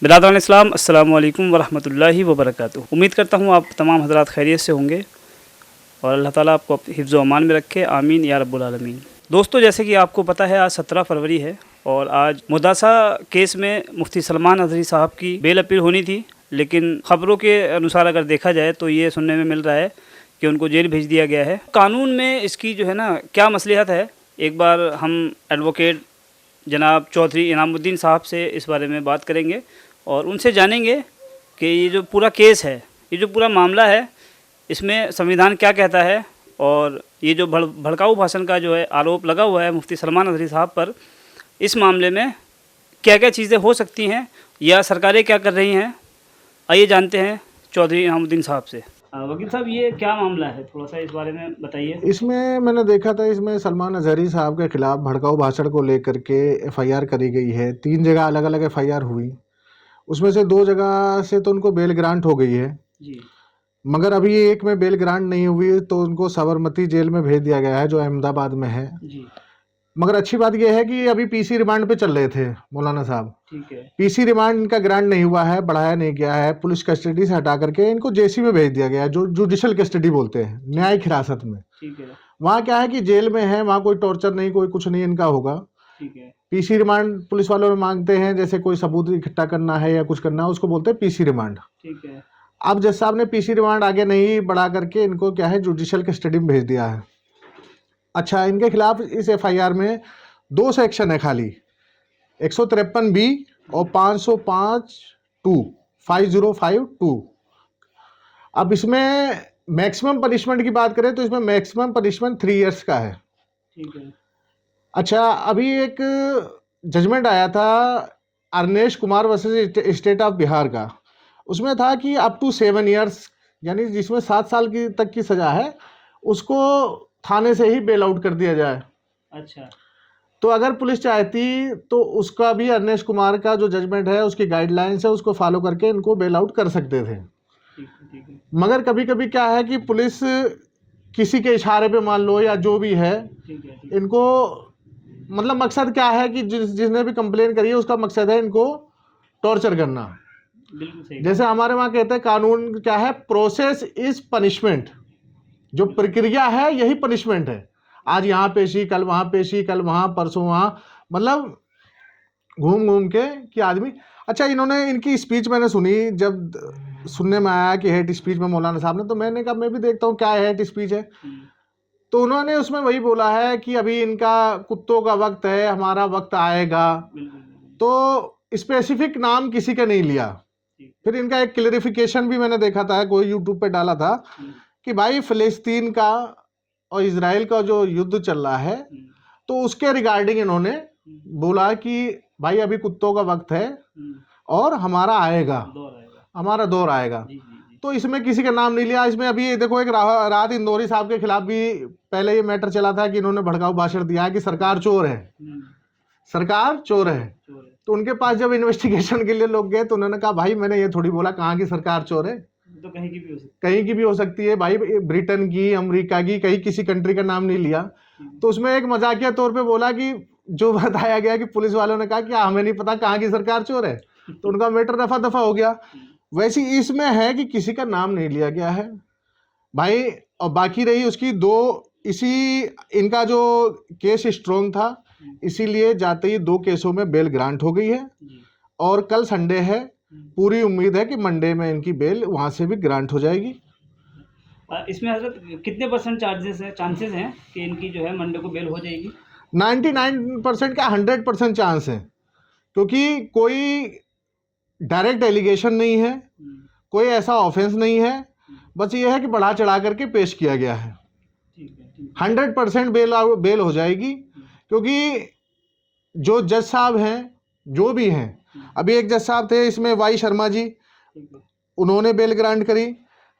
बिरादरान इस्लाम, अस्सलामु अलैकुम वरहमतुल्लाहि वबरकातुहू। उम्मीद करता हूँ आप तमाम हज़रात खैरियत से होंगे और अल्लाह ताला आपको हिफ्ज़ व अमान में रखे, आमीन या रब्बुल आलमीन। दोस्तों, जैसे कि आपको पता है आज 17 फरवरी है और आज मुदासा केस में मुफ्ती सलमान अज़हरी साहब की बेल अपील होनी थी, लेकिन ख़बरों के अनुसार अगर देखा जाए तो ये सुनने में मिल रहा है कि उनको जेल भेज दिया गया है। कानून में इसकी जो है ना क्या मसलिहत है, एक बार हम एडवोकेट जनाब चौधरी इनामुद्दीन साहब से इस बारे में बात करेंगे और उनसे जानेंगे कि ये जो पूरा केस है, ये जो पूरा मामला है, इसमें संविधान क्या कहता है और ये जो भड़काऊ भाषण का जो है आरोप लगा हुआ है मुफ्ती सलमान अज़हरी साहब पर, इस मामले में क्या क्या चीज़ें हो सकती हैं या सरकारें क्या कर रही हैं, आइए जानते हैं चौधरी इनामुद्दीन साहब से। वकील साहब, ये क्या मामला है, थोड़ा सा इस बारे में बताइए। इसमें मैंने देखा था, इसमें सलमान अज़हरी साहब के खिलाफ भड़काऊ भाषण को लेकर के एफआईआर करी गई है। 3 जगह अलग अलग एफआईआर हुई, उसमें से 2 जगह से तो उनको बेल ग्रांट हो गई है जी। मगर अभी एक में बेल ग्रांट नहीं हुई तो उनको साबरमती जेल में भेज दिया गया है जो अहमदाबाद में है जी। मगर अच्छी बात यह है कि अभी पीसी रिमांड पे चल रहे थे मौलाना साहब। ठीक है। पीसी रिमांड इनका ग्रांट नहीं हुआ है, बढ़ाया नहीं गया है, पुलिस कस्टडी से हटा करके इनको जेसी में भेज दिया गया है, जो जुडिशल कस्टडी बोलते हैं, न्यायिक हिरासत में। ठीक है। वहाँ क्या है कि जेल में है, वहाँ कोई टॉर्चर नहीं, कोई कुछ नहीं इनका होगा। ठीक है। पीसी रिमांड पुलिस वालों में मांगते हैं, जैसे कोई सबूत इकट्ठा करना है या कुछ करना है, उसको बोलते हैं पीसी रिमांड। ठीक है। अब जज साहब ने पीसी रिमांड आगे नहीं बढ़ा करके इनको क्या है जुडिशल कस्टडी में भेज दिया है। अच्छा, इनके खिलाफ इस एफआईआर में 2 सेक्शन है खाली, 153B और 505(2) 5052। अब इसमें मैक्सिमम पनिशमेंट की बात करें तो इसमें मैक्सिमम पनिशमेंट 3 इयर्स का है। ठीक है। अच्छा, अभी एक जजमेंट आया था Arnesh Kumar versus state of Bihar का, उसमें था कि अप टू 7 इयर्स, यानी जिसमें 7 साल की तक की सज़ा है उसको थाने से ही बेल आउट कर दिया जाए। अच्छा। तो अगर पुलिस चाहती तो उसका भी अर्नेश कुमार का जो जजमेंट है, उसकी गाइडलाइंस है, उसको फॉलो करके इनको बेल आउट कर सकते थे। ठीक है। मगर कभी कभी क्या है कि पुलिस किसी के इशारे पे मान लो या जो भी है, ठीक है। इनको मतलब मकसद क्या है कि जिसने भी कंप्लेन करी है उसका मकसद है इनको टॉर्चर करना। बिल्कुल सही। जैसे हमारे वहाँ कहते हैं कानून क्या है, प्रोसेस इज पनिशमेंट, जो प्रक्रिया है यही पनिशमेंट है। आज यहाँ पेशी, कल वहाँ पेशी, कल वहाँ, परसों वहाँ, मतलब घूम घूम के कि आदमी। अच्छा, इन्होंने इनकी स्पीच मैंने सुनी, जब सुनने में आया कि हेट स्पीच में मौलाना साहब ने, तो मैंने कहा मैं भी देखता हूँ क्या हेट स्पीच है। तो उन्होंने उसमें वही बोला है कि अभी इनका कुत्तों का वक्त है, हमारा वक्त आएगा। तो स्पेसिफिक नाम किसी का नहीं लिया। फिर इनका एक क्लेरिफिकेशन भी मैंने देखा था, कोई यूट्यूब पे डाला था कि भाई फ़िलिस्तीन का और इजराइल का जो युद्ध चल रहा है, तो उसके रिगार्डिंग इन्होंने बोला कि भाई अभी कुत्तों का वक्त है और हमारा आएगा, हमारा दौर आएगा। तो इसमें किसी का नाम नहीं लिया। इसमें अभी देखो, एक राहत इंदौरी साहब के खिलाफ भी पहले ये मैटर चला था कि इन्होंने भड़काऊ भाषण दिया है कि सरकार चोर है, सरकार चोर है। तो उनके पास जब इन्वेस्टिगेशन के लिए लोग गए तो उन्होंने कहा भाई मैंने ये थोड़ी बोला कहाँ की सरकार चोर है, तो कहीं की भी हो सकती है, कहीं की भी हो सकती है भाई, ब्रिटेन की, अमेरिका की, कहीं किसी कंट्री का नाम नहीं लिया। तो उसमें एक मजाकिया तौर पे बोला कि जो बताया गया कि पुलिस वालों ने कहा कि हमें नहीं पता कहाँ की सरकार चोर है, तो उनका मैटर दफा दफा हो गया। वैसे इसमें है कि किसी का नाम नहीं लिया गया है भाई। और बाकी रही उसकी 2, इसी इनका जो केस स्ट्रॉन्ग था, इसीलिए जाते ही 2 केसों में बेल ग्रांट हो गई है और कल संडे है, पूरी उम्मीद है कि मंडे में इनकी बेल वहाँ से भी ग्रांट हो जाएगी। इसमें हजरत कितने % चांसेस हैं कि इनकी जो है मंडे को बेल हो जाएगी? 99% का 100% चांस है, क्योंकि कोई डायरेक्ट एलिगेशन नहीं है, कोई ऐसा ऑफेंस नहीं है, बस ये है कि बढ़ा चढ़ा करके पेश किया गया है। 100% बेल हो जाएगी, क्योंकि जो जज साहब हैं, जो भी हैं, अभी एक जज साहब थे इसमें वाई शर्मा जी, उन्होंने बेल ग्रांट करी।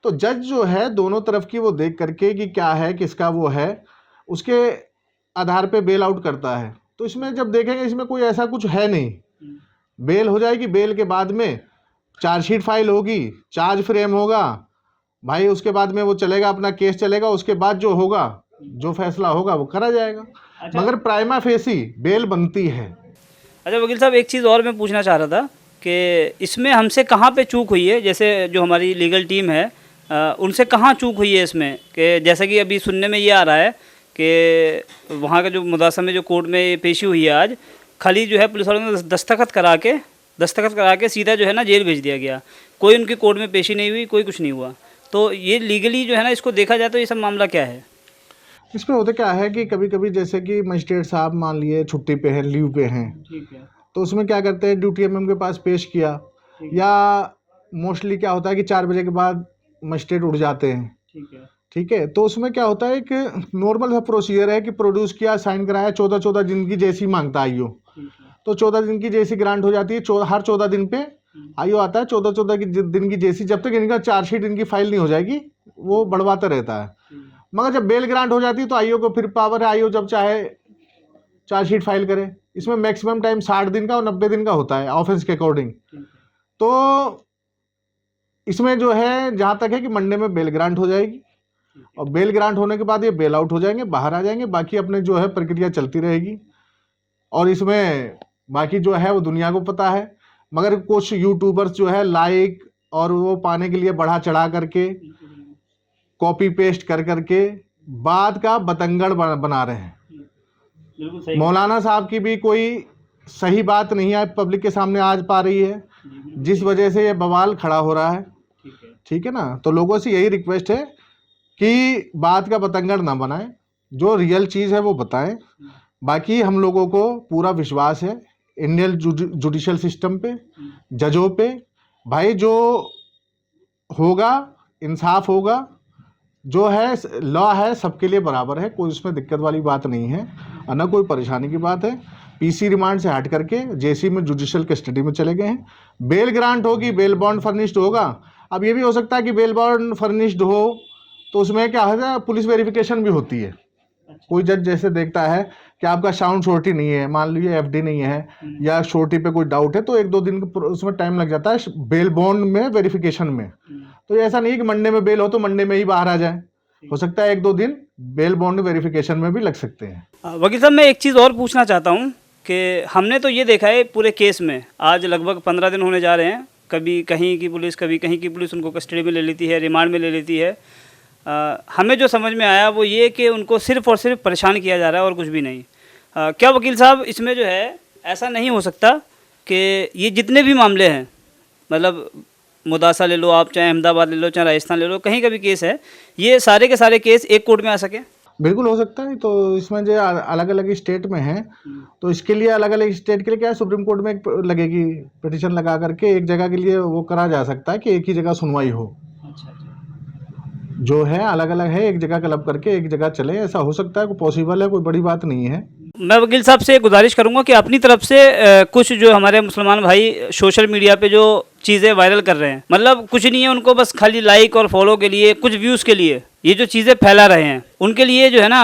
तो जज जो है दोनों तरफ की वो देख करके कि क्या है, किसका वो है, उसके आधार पे बेल आउट करता है। तो इसमें जब देखेंगे इसमें कोई ऐसा कुछ है नहीं, बेल हो जाएगी। बेल के बाद में चार्जशीट फाइल होगी, चार्ज फ्रेम होगा भाई, उसके बाद में वो चलेगा, अपना केस चलेगा, उसके बाद जो होगा, जो फैसला होगा वो करा जाएगा। मगर प्राइमा फेसी बेल बनती है। अच्छा वकील साहब, एक चीज़ और मैं पूछना चाह रहा था कि इसमें हमसे कहाँ पे चूक हुई है, जैसे जो हमारी लीगल टीम है उनसे कहाँ चूक हुई है इसमें, कि जैसा कि अभी सुनने में ये आ रहा है कि वहाँ का जो मुदासा में जो कोर्ट में पेशी हुई है आज, खाली जो है पुलिस वालों ने दस्तखत करा के सीधा जो है ना जेल भेज दिया गया, कोई उनकी कोर्ट में पेशी नहीं हुई, कोई कुछ नहीं हुआ। तो ये लीगली जो है ना इसको देखा जाए तो ये सब मामला क्या है? इसमें होता क्या है कि कभी कभी जैसे कि मजिस्ट्रेट साहब मान लिए छुट्टी पे हैं, लीव पे हैं, ठीक है, तो उसमें क्या करते हैं, ड्यूटी एमएम के पास पेश किया, या मोस्टली क्या होता है कि 4 बजे के बाद मजिस्ट्रेट उठ जाते हैं, ठीक है, ठीक है। तो उसमें क्या होता है कि नॉर्मल सा प्रोसीजर है कि प्रोड्यूस किया, साइन कराया, 14 दिन की जैसी मांगता है आईओ, तो 14 दिन की जैसी ग्रांट हो जाती है। हर 14 दिन पे आईओ आता है, 14 दिन की जैसी, जब तक इनका चार्जशीट इनकी फाइल नहीं हो जाएगी वो बढ़वाता रहता है। मगर जब बेल ग्रांट हो जाती है तो आईओ को फिर पावर है, आईओ जब चाहे चार्जशीट फाइल करे। इसमें मैक्सिमम टाइम 60 दिन का और 90 दिन का होता है ऑफेंस के अकॉर्डिंग। तो इसमें जो है जहाँ तक है कि मंडे में बेल ग्रांट हो जाएगी, और बेल ग्रांट होने के बाद ये बेल आउट हो जाएंगे, बाहर आ जाएंगे, बाकी अपने जो है प्रक्रिया चलती रहेगी। और इसमें बाकी जो है वो दुनिया को पता है, मगर कुछ यूट्यूबर्स जो है लाइक और वो पाने के लिए बढ़ा चढ़ा करके, कॉपी पेस्ट कर करके बात का बतंगड़ बना रहे हैं। मौलाना साहब की भी कोई सही बात नहीं है पब्लिक के सामने आज पा रही है, जिस वजह से ये बवाल खड़ा हो रहा है, ठीक है ना। तो लोगों से यही रिक्वेस्ट है कि बात का बतंगड़ ना बनाएं, जो रियल चीज़ है वो बताएं। बाकी हम लोगों को पूरा विश्वास है इंडियन जुडिशल सिस्टम पे, जजों पे। भाई जो होगा इंसाफ होगा, जो है लॉ है सबके लिए बराबर है, कोई उसमें दिक्कत वाली बात नहीं है और ना कोई परेशानी की बात है। पीसी रिमांड से हट करके जेसी में जुडिशल कस्टडी में चले गए हैं। बेल ग्रांट होगी, बेल बॉन्ड फर्निश्ड होगा। अब ये भी हो सकता है कि बेल बॉन्ड फर्निश्ड हो तो उसमें क्या है, पुलिस वेरिफिकेशन भी होती है। कोई जज जैसे देखता है कि आपका साउंड श्योरिटी नहीं है, मान लीजिए एफडी नहीं है या श्योरिटी पे कोई डाउट है, तो 1-2 दिन उसमें टाइम लग जाता है बेल बॉन्ड में वेरिफिकेशन में। तो ऐसा नहीं है कि मंडे में बेल हो तो मंडे में ही बाहर आ जाए, हो सकता है 1-2 दिन बेल बॉन्ड वेरिफिकेशन में भी लग सकते हैं। वकील साहब, मैं एक चीज़ और पूछना चाहता हूँ कि हमने तो ये देखा है पूरे केस में आज लगभग 15 दिन होने जा रहे हैं, कभी कहीं की पुलिस कभी कहीं की पुलिस उनको कस्टडी में ले लेती है, रिमांड में ले लेती है। हमें जो समझ में आया वो ये कि उनको सिर्फ़ और सिर्फ परेशान किया जा रहा है और कुछ भी नहीं। क्या वकील साहब इसमें जो है ऐसा नहीं हो सकता कि ये जितने भी मामले हैं, मतलब मुदासा ले लो आप, चाहे अहमदाबाद ले लो, चाहे राजस्थान ले लो, कहीं का भी केस है, ये सारे के सारे केस एक कोर्ट में आ सके? बिल्कुल हो सकता है। तो इसमें जो अलग अलग स्टेट में है, तो इसके लिए अलग अलग स्टेट के लिए क्या है, सुप्रीम कोर्ट में एक लगेगी पिटीशन लगा करके एक जगह के लिए वो करा जा सकता है कि एक ही जगह सुनवाई हो। जो है अलग अलग है, एक जगह क्लब करके एक जगह चले, ऐसा हो सकता है, कोई पॉसिबल है, कोई बड़ी बात नहीं है। मैं वकील साहब से गुजारिश करूंगा कि अपनी तरफ से कुछ जो हमारे मुसलमान भाई सोशल मीडिया पे जो चीज़ें वायरल कर रहे हैं, मतलब कुछ नहीं है उनको, बस खाली लाइक और फॉलो के लिए, कुछ व्यूज़ के लिए ये जो चीज़ें फैला रहे हैं, उनके लिए जो है ना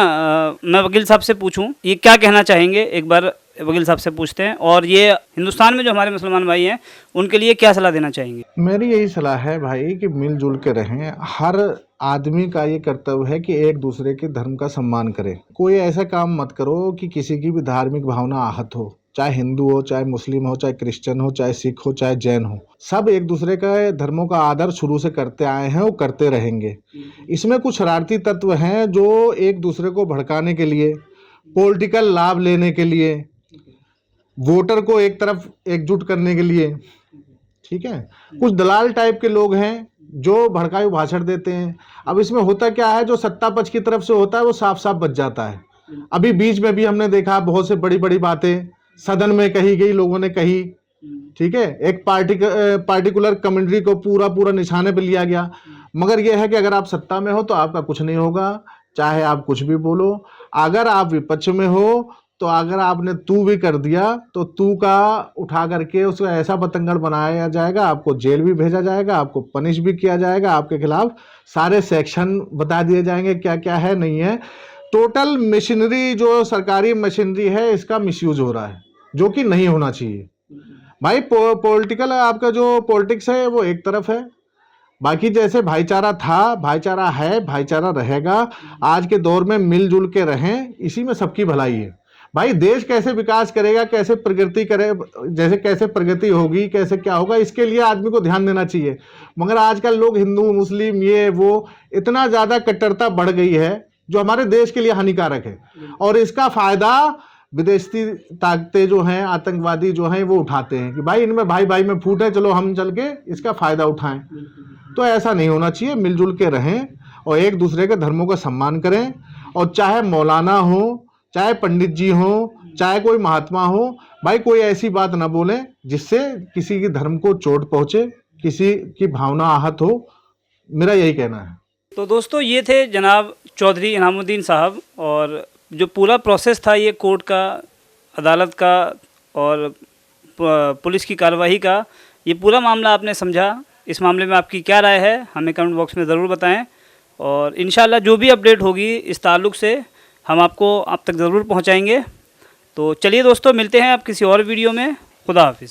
मैं वकील साहब से पूछूं ये क्या कहना चाहेंगे, एक बार वकील साहब से पूछते हैं। और ये हिंदुस्तान में जो हमारे मुसलमान भाई हैं उनके लिए क्या सलाह देना चाहेंगे? मेरी यही सलाह है भाई कि मिलजुल के रहें। हर आदमी का ये कर्तव्य है कि एक दूसरे के धर्म का सम्मान करे। कोई ऐसा काम मत करो कि किसी की भी धार्मिक भावना आहत हो, चाहे हिंदू हो, चाहे मुस्लिम हो, चाहे क्रिश्चियन हो, चाहे सिख हो, चाहे जैन हो। सब एक दूसरे का धर्मों का आदर शुरू से करते आए हैं, वो करते रहेंगे। इसमें कुछ शरारती तत्व हैं जो एक दूसरे को भड़काने के लिए, पॉलिटिकल लाभ लेने के लिए, वोटर को एक तरफ एकजुट करने के लिए, ठीक है, कुछ दलाल टाइप के लोग हैं जो भड़काऊ भाषण देते हैं। अब इसमें होता क्या है, जो सत्ता पक्ष की तरफ से होता है वो साफ साफ बच जाता है। अभी बीच में भी हमने देखा बहुत से बड़ी बड़ी बातें सदन में कही गई, लोगों ने कही, ठीक है, एक पार्टिकुलर कम्युनिटी को पूरा निशाने पे लिया गया। मगर यह है कि अगर आप सत्ता में हो तो आपका कुछ नहीं होगा, चाहे आप कुछ भी बोलो। अगर आप विपक्ष में हो तो अगर आपने तू भी कर दिया तो तू का उठा करके उसको ऐसा बतंगड़ बनाया जाएगा, आपको जेल भी भेजा जाएगा, आपको पनिश भी किया जाएगा, आपके खिलाफ सारे सेक्शन बता दिए जाएंगे क्या क्या है नहीं है। टोटल मशीनरी जो सरकारी मशीनरी है इसका मिसयूज हो रहा है, जो कि नहीं होना चाहिए। भाई पॉलिटिकल आपका जो पॉलिटिक्स है वो एक तरफ है, बाकी जैसे भाईचारा था, भाईचारा है, भाईचारा रहेगा। आज के दौर में मिलजुल के रहें, इसी में सबकी भलाई है। भाई देश कैसे विकास करेगा, कैसे प्रगति करे, जैसे कैसे प्रगति होगी, कैसे क्या होगा, इसके लिए आदमी को ध्यान देना चाहिए। मगर आजकल लोग हिंदू मुस्लिम ये वो इतना ज़्यादा कट्टरता बढ़ गई है जो हमारे देश के लिए हानिकारक है, और इसका फायदा विदेशी ताकतें जो हैं, आतंकवादी जो हैं, वो उठाते हैं कि भाई इनमें भाई भाई में फूट है, चलो हम चल के इसका फायदा उठाएं। तो ऐसा नहीं होना चाहिए, मिलजुल के रहें और एक दूसरे के धर्मों का सम्मान करें। और चाहे मौलाना हो, चाहे पंडित जी हो, चाहे कोई महात्मा हो, भाई कोई ऐसी बात ना बोलें जिससे किसी के धर्म को चोट पहुंचे, किसी की भावना आहत हो। मेरा यही कहना है। तो दोस्तों ये थे जनाब चौधरी इनामुद्दीन साहब, और जो पूरा प्रोसेस था ये कोर्ट का, अदालत का और पुलिस की कार्रवाई का, ये पूरा मामला आपने समझा। इस मामले में आपकी क्या राय है हमें कमेंट बॉक्स में ज़रूर बताएं, और इंशाल्लाह जो भी अपडेट होगी इस ताल्लुक़ से हम आपको आप तक ज़रूर पहुंचाएंगे। तो चलिए दोस्तों, मिलते हैं आप किसी और वीडियो में। खुदा हाफिज़।